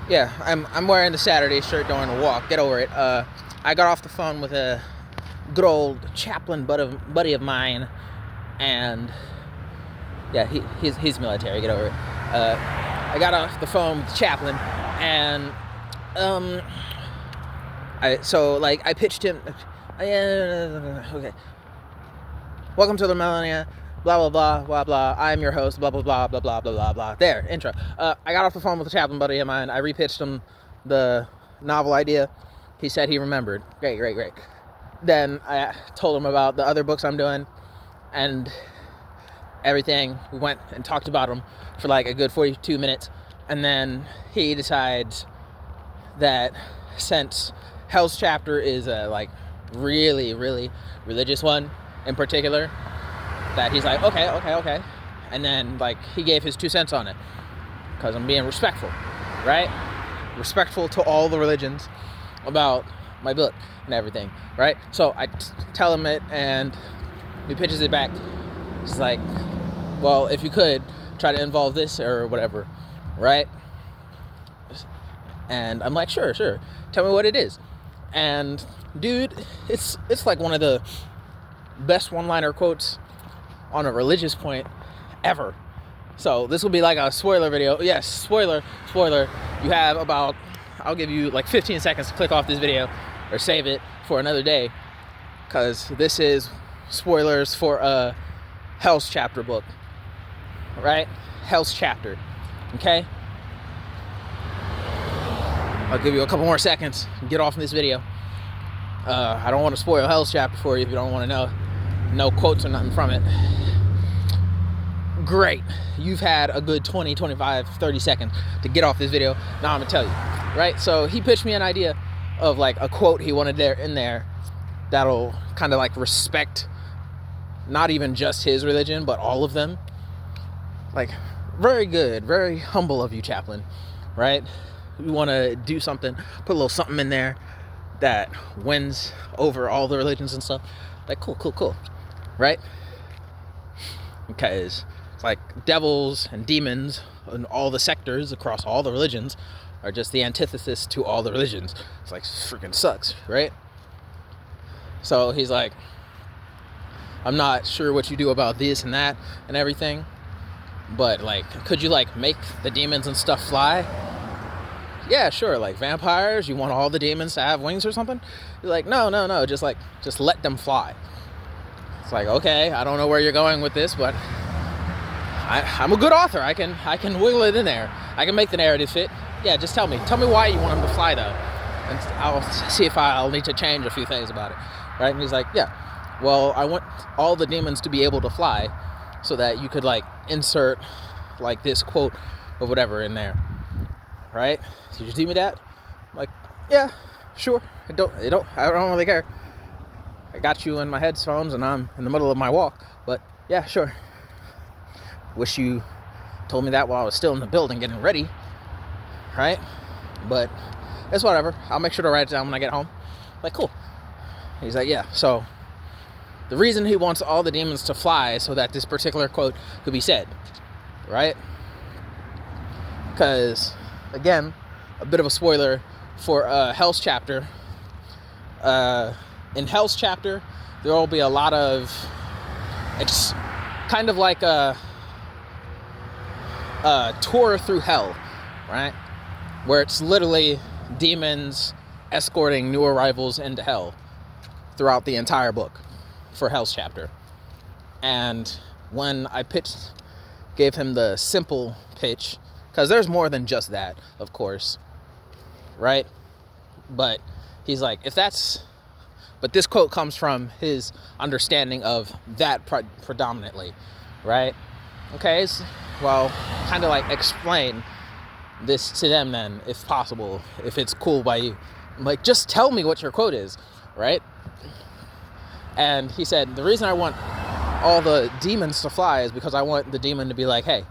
Yeah, I'm wearing the Saturday shirt during a walk. Get over it. I got off the phone with a good old Chaplin buddy of mine, and yeah, he's military. Get over it. I got off the phone with Chaplin, and I pitched him. Okay, welcome to the Millenia. Blah blah blah blah blah. I'm your host. Blah blah blah blah blah blah blah blah. There, intro. I got off the phone with a Chaplin buddy of mine. I repitched him the novel idea. He said he remembered. Great. Then I told him about the other books I'm doing and everything. We went and talked about them for like a good 42 minutes, and then he decides that since Hell's Chapter is a like really religious one in particular, that he's like, okay. And then, like, he gave his 2 cents on it. Because I'm being respectful, right? Respectful to all the religions about my book and everything, right? So I tell him it, and he pitches it back. He's like, well, if you could, try to involve this or whatever, right? And I'm like, sure. Tell me what it is. And, dude, it's like one of the best one-liner quotes on a religious point ever. So this will be like a spoiler video. Yes, spoiler. You have about, I'll give you like 15 seconds to click off this video or save it for another day, because this is spoilers for a Hell's Chapter book, right? Hell's Chapter, okay? I'll give you a couple more seconds and get off in this video. I don't want to spoil Hell's Chapter for you if you don't want to know. No quotes or nothing from it. Great. You've had a good 20, 25, 30 seconds to get off this video. Now I'm going to tell you, right? So he pitched me an idea of like a quote he wanted in there that'll kind of like respect not even just his religion, but all of them. Like, very good, very humble of you, Chaplin, right? We want to do something, put a little something in there that wins over all the religions and stuff. Like, cool. Right? Because it's like devils and demons and all the sectors across all the religions are just the antithesis to all the religions. It's like, freaking sucks, right? So he's like, I'm not sure what you do about this and that and everything, but like, could you like make the demons and stuff fly? Yeah, sure. Like vampires, you want all the demons to have wings or something? You're like, no, just let them fly. It's like, okay, I don't know where you're going with this, but I'm a good author. I can wiggle it in there. I can make the narrative fit. Yeah, just tell me why you want them to fly though, and I'll see if I'll need to change a few things about it, right? And he's like, yeah, well, I want all the demons to be able to fly, so that you could like insert like this quote or whatever in there, right? Could you do me that? I'm like, yeah, sure. I don't really care. I got you in my headphones and I'm in the middle of my walk, but yeah, sure. Wish you told me that while I was still in the building getting ready, right? But it's whatever. I'll make sure to write it down when I get home. Like, cool. He's like, yeah, so the reason he wants all the demons to fly is so that this particular quote could be said, right? Because, again, a bit of a spoiler for Hell's Chapter. In Hell's Chapter, there will be a lot of, it's kind of like a tour through hell, right? Where it's literally demons escorting new arrivals into hell throughout the entire book for Hell's Chapter. And when I gave him the simple pitch, because there's more than just that, of course, right? But he's like, but this quote comes from his understanding of that predominantly, right? Okay, well, kind of like explain this to them then, if possible, if it's cool by you. I'm like, just tell me what your quote is, right? And he said, the reason I want all the demons to fly is because I want the demon to be like, hey,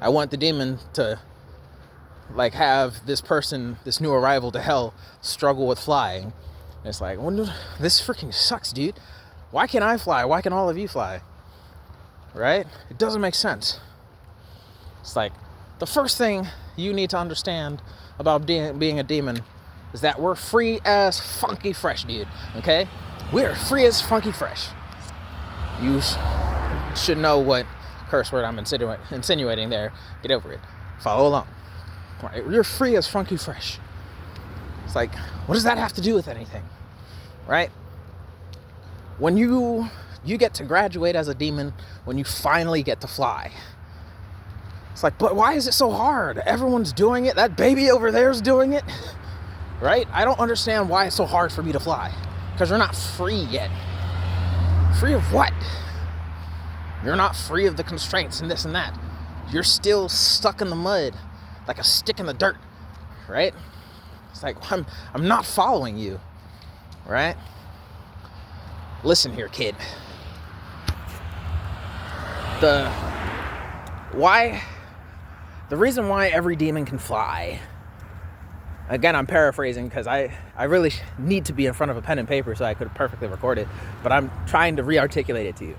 I want the demon to like have this person, this new arrival to hell, struggle with flying. And it's like, well, this freaking sucks, dude. Why can't I fly? Why can all of you fly? Right? It doesn't make sense. It's like, the first thing you need to understand about being a demon is that we're free as funky fresh, dude, okay? We're free as funky fresh. You should know what curse word I'm insinuating there. Get over it. Follow along. Right? You're free as funky fresh. It's like, what does that have to do with anything? Right? When you get to graduate as a demon, when you finally get to fly. It's like, but why is it so hard? Everyone's doing it. That baby over there's doing it. Right? I don't understand why it's so hard for me to fly. Because you're not free yet. Free of what? You're not free of the constraints and this and that. You're still stuck in the mud like a stick in the dirt. Right? It's like, I'm not following you. Right? Listen here, kid. The reason why every demon can fly, again, I'm paraphrasing because I really need to be in front of a pen and paper so I could perfectly record it, but I'm trying to re-articulate it to you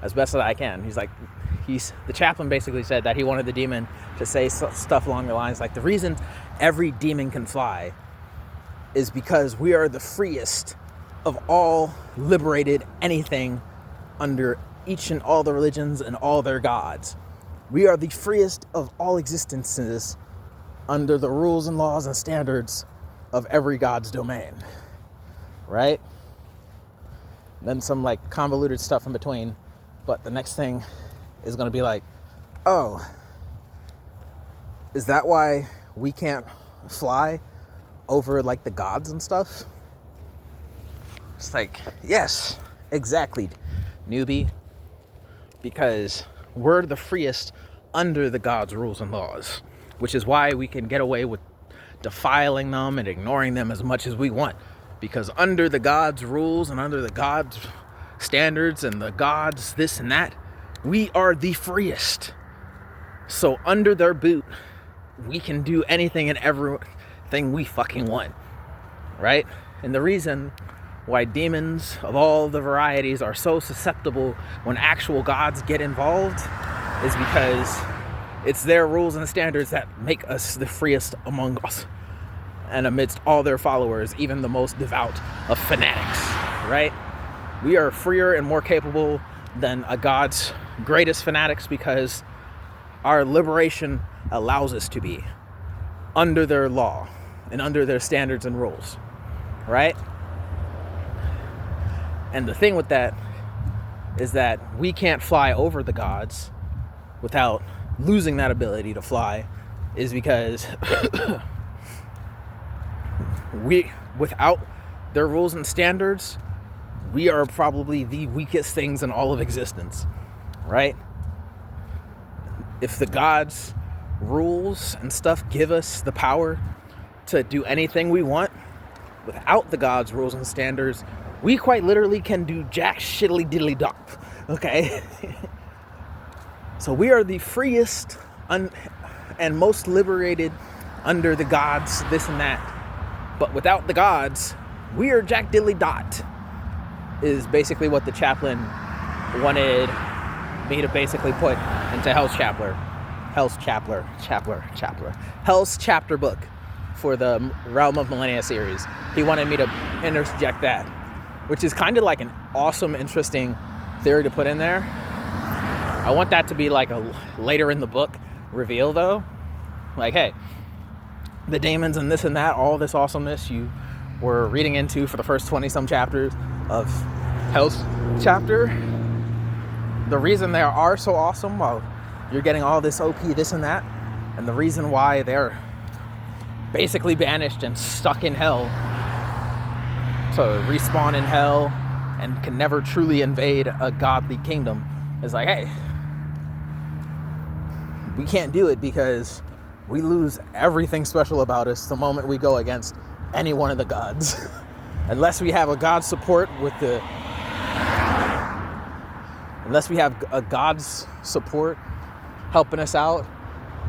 as best as I can. The Chaplin basically said that he wanted the demon to say stuff along the lines like, the reason every demon can fly is because we are the freest of all liberated anything under each and all the religions and all their gods. We are the freest of all existences under the rules and laws and standards of every god's domain. Right? And then some like convoluted stuff in between. But the next thing is going to be like, oh, is that why we can't fly over like the gods and stuff? It's like, yes, exactly, newbie. Because we're the freest under the gods' rules and laws, which is why we can get away with defiling them and ignoring them as much as we want. Because under the gods' rules and under the gods' standards and the gods this and that, we are the freest. So under their boot, we can do anything and everything we fucking want. Right? And the reason why demons of all the varieties are so susceptible when actual gods get involved is because it's their rules and standards that make us the freest among us and amidst all their followers, even the most devout of fanatics, right? We are freer and more capable than a god's greatest fanatics because our liberation allows us to be under their law and under their standards and rules, right? And the thing with that is that we can't fly over the gods without losing that ability to fly, is because without their rules and standards, we are probably the weakest things in all of existence, right? If the gods' rules and stuff give us the power to do anything we want, without the gods' rules and standards, we quite literally can do jack shittily diddly dop, okay? So we are the freest and most liberated under the gods, this and that. But without the gods, we are jack diddly dot, is basically what the Chaplin wanted me to basically put into Hell's Chapter book for the Realm of Millenia series. He wanted me to interject that, which is kind of like an awesome, interesting theory to put in there. I want that to be like a later in the book reveal though. Like, hey, the demons and this and that, all this awesomeness you were reading into for the first 20 some chapters of Hell's Chapter, the reason they are so awesome, while you're getting all this OP, this and that, and the reason why they're basically banished and stuck in hell to respawn in hell and can never truly invade a godly kingdom is like, hey, we can't do it because we lose everything special about us the moment we go against any one of the gods. Unless we have a god's support unless we have a god's support helping us out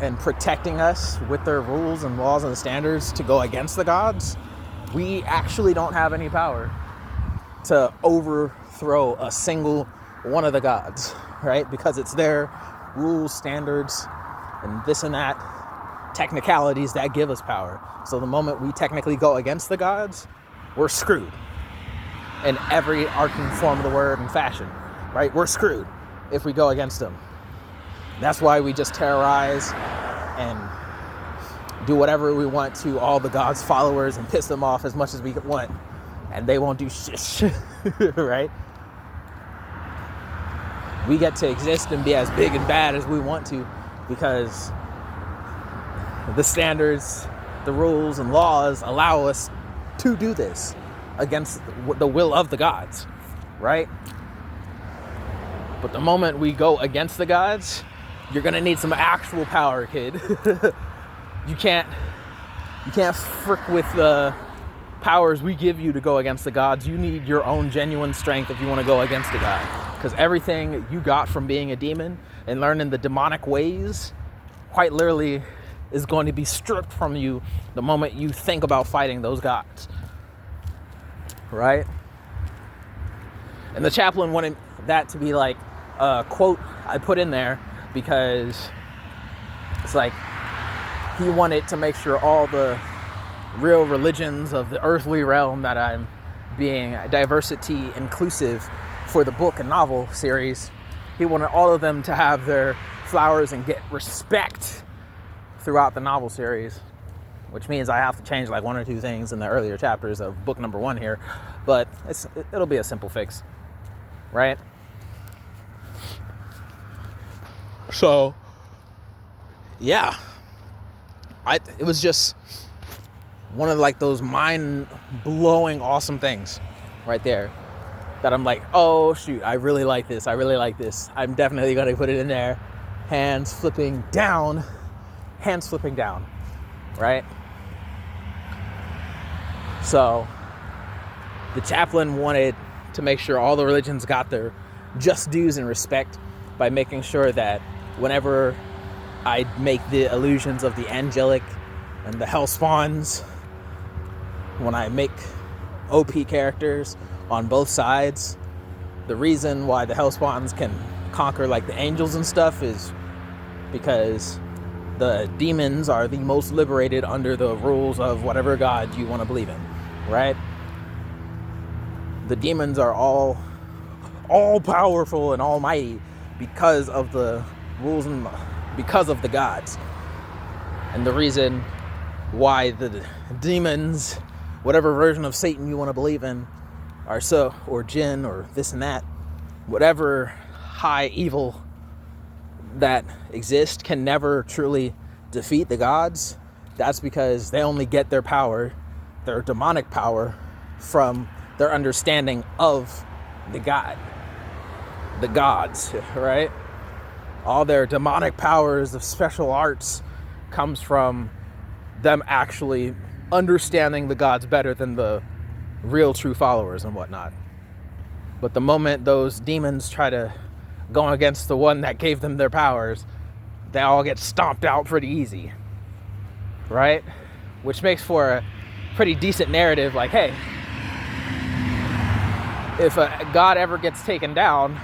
and protecting us with their rules and laws and standards to go against the gods, we actually don't have any power to overthrow a single one of the gods, right? Because it's their rules, standards, and this and that technicalities that give us power. So the moment we technically go against the gods, we're screwed in every arcing form of the word and fashion, right? We're screwed if we go against them. That's why we just terrorize and do whatever we want to all the gods' followers and piss them off as much as we want, and they won't do shit, right? We get to exist and be as big and bad as we want to because the standards, the rules, and laws allow us to do this against the will of the gods, right? But the moment we go against the gods, you're gonna need some actual power, kid. You can't frick with the powers we give you to go against the gods. You need your own genuine strength if you want to go against the god. Because everything you got from being a demon and learning the demonic ways, quite literally, is going to be stripped from you the moment you think about fighting those gods. Right? And the chaplain wanted that to be like a quote I put in there because it's like he wanted to make sure all the real religions of the earthly realm that I'm being diversity inclusive for the book and novel series, he wanted all of them to have their flowers and get respect throughout the novel series, which means I have to change like one or two things in the earlier chapters of book number 1 here, but it'll be a simple fix, right? So, yeah, it was just one of like those mind-blowing awesome things right there that I'm like, oh shoot, I really like this. I'm definitely going to put it in there. Hands flipping down, right? So the chaplain wanted to make sure all the religions got their just dues and respect by making sure that whenever I make the illusions of the angelic and the hell spawns, when I make OP characters on both sides, the reason why the hell spawns can conquer like the angels and stuff is because the demons are the most liberated under the rules of whatever god you want to believe in, right? The demons are all powerful and almighty because of the rules and because of the gods. And the reason why the demons, whatever version of Satan you want to believe in, are so, or jinn, or this and that, whatever high evil that exists can never truly defeat the gods. That's because they only get their power, their demonic power, from their understanding of the gods, right? All their demonic powers of special arts comes from them actually understanding the gods better than the real true followers and whatnot. But the moment those demons try to go against the one that gave them their powers, they all get stomped out pretty easy, right? Which makes for a pretty decent narrative, like, hey, if a god ever gets taken down,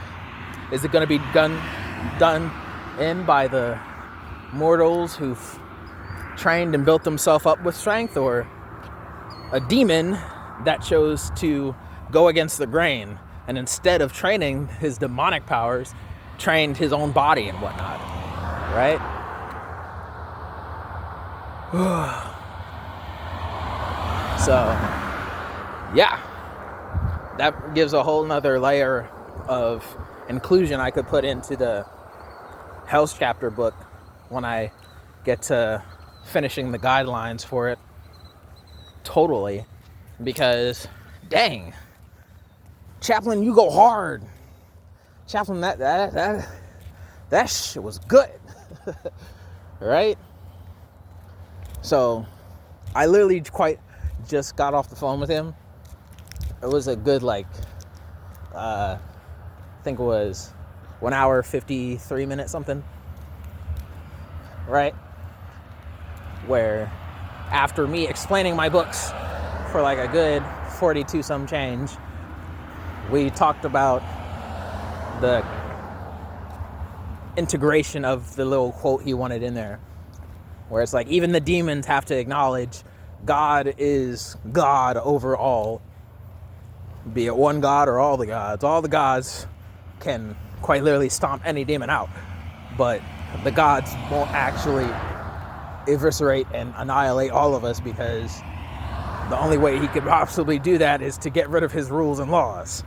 is it going to be done in by the mortals who've trained and built themselves up with strength, or a demon that chose to go against the grain and instead of training his demonic powers, trained his own body and whatnot, right? So, yeah, that gives a whole nother layer of inclusion I could put into the Hell's Chapter book when I get to finishing the guidelines for it totally, because dang, Chaplin, you go hard. Chaplin, that shit was good. Right? So I literally quite just got off the phone with him. It was a good I think it was 1 hour 53 minutes something, right? Where after me explaining my books for like a good 42 some change, we talked about the integration of the little quote he wanted in there, where it's like even the demons have to acknowledge God is God over all, be it one God or all the gods. All the gods can quite literally stomp any demon out, but the gods won't actually eviscerate and annihilate all of us, because the only way he could possibly do that is to get rid of his rules and laws.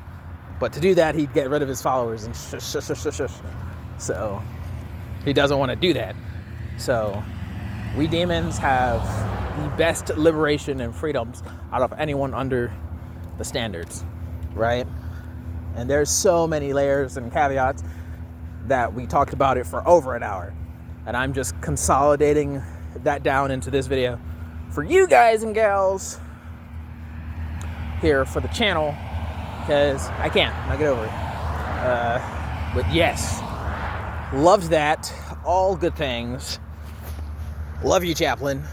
But to do that, he'd get rid of his followers and shush. So he doesn't want to do that. So we demons have the best liberation and freedoms out of anyone under the standards, right? And there's so many layers and caveats that we talked about it for over an hour. And I'm just consolidating that down into this video for you guys and gals here for the channel, because I can't get over it. But yes, loved that. All good things. Love you, Chaplin.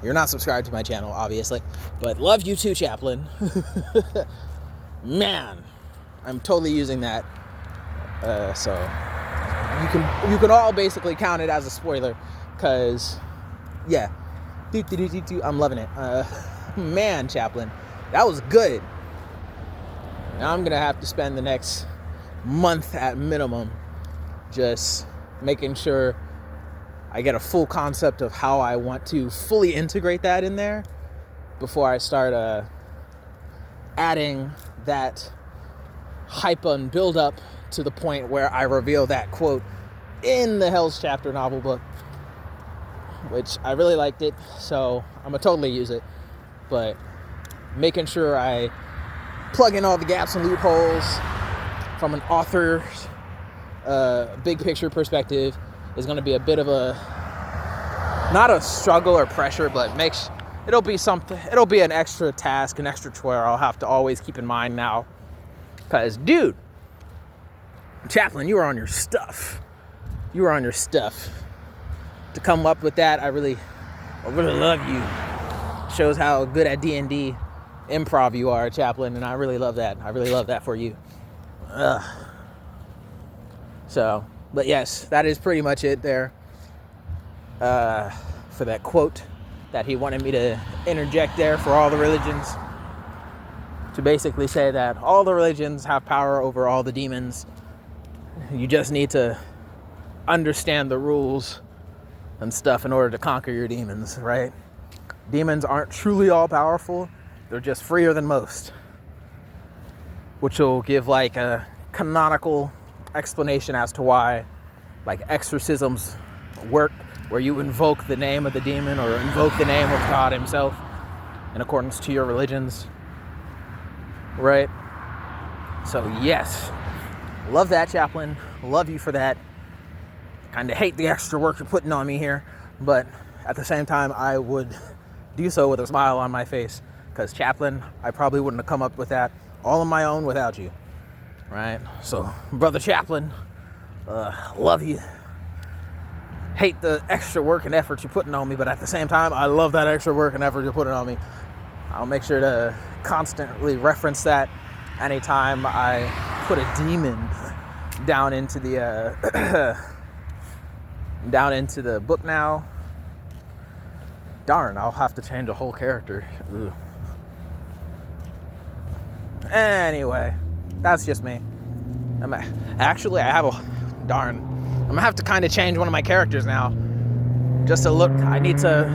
You're not subscribed to my channel, obviously, but love you too, Chaplin. Man, I'm totally using that. So you can all basically count it as a spoiler, because yeah, I'm loving it. Man, Chaplin, that was good. Now I'm gonna have to spend the next month at minimum just making sure I get a full concept of how I want to fully integrate that in there before I start adding that hype and build up to the point where I reveal that quote in the Hell's Chapter novel book, which I really liked it, so I'm gonna totally use it. But making sure I plug in all the gaps and loopholes from an author's big picture perspective is going to be a bit of a, not a struggle or pressure, but it'll be an extra task, an extra chore I'll have to always keep in mind now. Because, dude, Chaplin, you were on your stuff. You were on your stuff. To come up with that, I really love you. Shows how good at D&D improv you are, Chaplin, and I really love that. I really love that for you. So, but yes, that is pretty much it there for that quote that he wanted me to interject there for all the religions, to basically say that all the religions have power over all the demons. You just need to understand the rules and stuff in order to conquer your demons, right? Demons aren't truly all powerful. They're just freer than most, which will give like a canonical explanation as to why like exorcisms work, where you invoke the name of the demon or invoke the name of God himself in accordance to your religions, right? So yes, love that, Chaplin. Love you for that. Kind of hate the extra work you're putting on me here, but at the same time I would do so with a smile on my face, because Chaplin, I probably wouldn't have come up with that all on my own without you, right? So, Brother Chaplin, love you. Hate the extra work and effort you're putting on me, but at the same time, I love that extra work and effort you're putting on me. I'll make sure to constantly reference that anytime I put a demon down into the down into the book now. Darn, I'll have to change a whole character. Ugh. Anyway, that's just me. Actually, I'm gonna have to kind of change one of my characters now. Just to look, I need to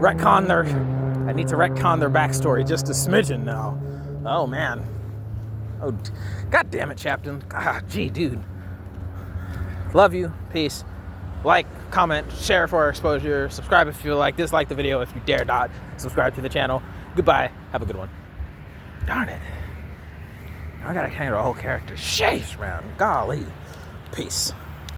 retcon their backstory just a smidgen now. Oh man. Oh, god damn it, Chaplin. God, gee, dude. Love you. Peace. Like, comment, share for our exposure. Subscribe if you like. Dislike the video if you dare not. Subscribe to the channel. Goodbye. Have a good one. Darn it. I gotta change the whole character. Sheesh, man. Golly. Peace.